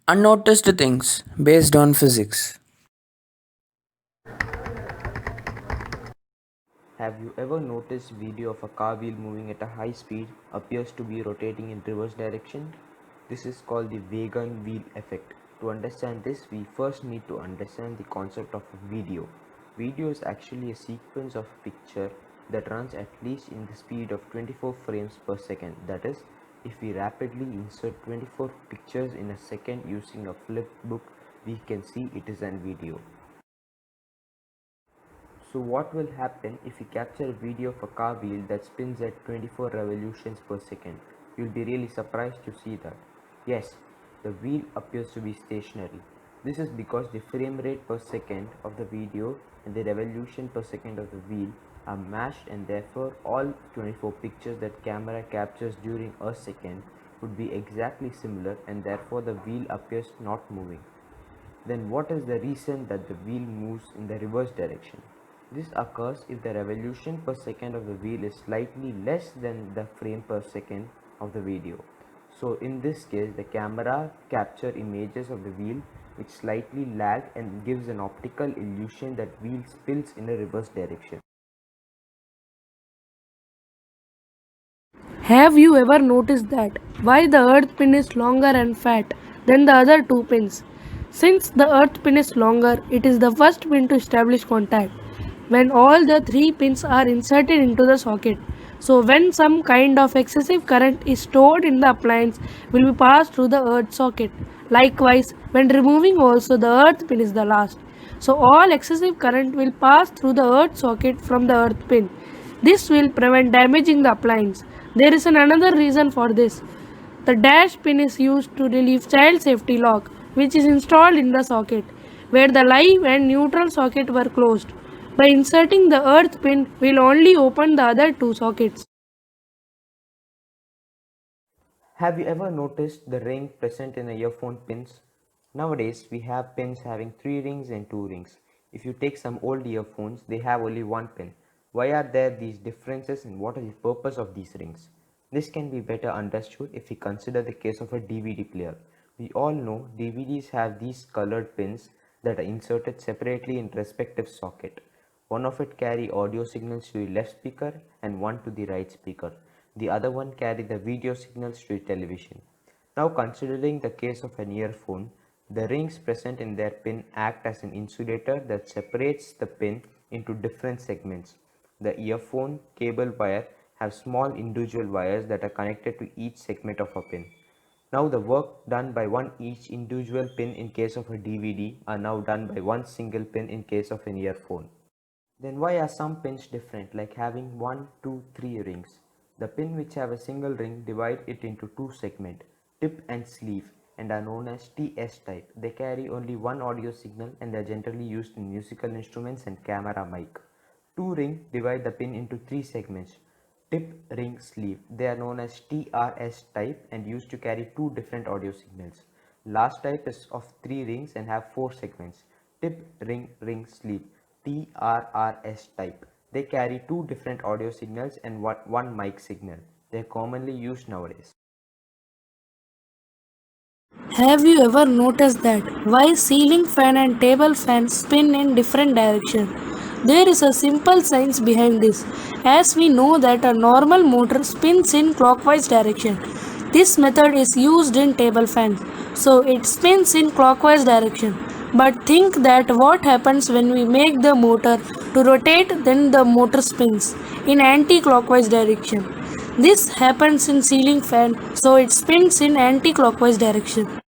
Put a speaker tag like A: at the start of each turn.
A: Unnoticed things based on physics.
B: Have you ever noticed video of a car wheel moving at a high speed appears to be rotating in reverse direction? This is called the Wagon wheel effect. To understand this, we first need to understand the concept of a video. Video is actually a sequence of picture that runs at least in the speed of 24 frames per second. That is, if we rapidly insert 24 pictures in a second using a flip book, we can see it is a video. So what will happen if you capture a video of a car wheel that spins at 24 revolutions per second? You'll be really surprised to see that. Yes, the wheel appears to be stationary. This is because the frame rate per second of the video and the revolution per second of the wheel are matched, and therefore all 24 pictures that camera captures during a second would be exactly similar, and therefore the wheel appears not moving. Then what is the reason that the wheel moves in the reverse direction? This occurs if the revolution per second of the wheel is slightly less than the frame per second of the video. So in this case, the camera capture images of the wheel which slightly lag and gives an optical illusion that wheel spins in a reverse direction.
C: Have you ever noticed that why the earth pin is longer and fat than the other two pins? Since the earth pin is longer, it is the first pin to establish contact when all the three pins are inserted into the socket. So when some kind of excessive current is stored in the appliance will be passed through the earth socket. Likewise, when removing also the earth pin is the last. So all excessive current will pass through the earth socket from the earth pin. This will prevent damaging the appliance. There is another reason for this. The dash pin is used to relieve child safety lock, which is installed in the socket, where the live and neutral socket were closed. By inserting the earth pin, will only open the other two sockets.
B: Have you ever noticed the ring present in the earphone pins? Nowadays, we have pins having 3 rings and 2 rings. If you take some old earphones, they have only one pin. Why are there these differences, and what is the purpose of these rings? This can be better understood if we consider the case of a DVD player. We all know DVDs have these colored pins that are inserted separately in respective socket. One of it carry audio signals to the left speaker and one to the right speaker. The other one carry the video signals to the television. Now considering the case of an earphone, the rings present in their pin act as an insulator that separates the pin into different segments. The earphone cable wire have small individual wires that are connected to each segment of a pin. Now the work done by one each individual pin in case of a DVD are now done by one single pin in case of an earphone. Then why are some pins different, like having 1, 2, 3 rings? The pin which have a single ring divide it into two segments, tip and sleeve, and are known as TS type. They carry only one audio signal and are generally used in musical instruments and camera mic. Two ring divide the pin into three segments, tip, ring, sleeve. They are known as TRS type and used to carry two different audio signals. Last type is of three rings and have four segments, tip, ring, sleeve. TRRS type. They carry two different audio signals and one mic signal. They are commonly used nowadays.
C: Have you ever noticed that why ceiling fan and table fan spin in different directions? There is a simple science behind this, as we know that a normal motor spins in clockwise direction. This method is used in table fans, so it spins in clockwise direction. But think that what happens when we make the motor to rotate, then the motor spins in anti-clockwise direction. This happens in ceiling fan, so it spins in anti-clockwise direction.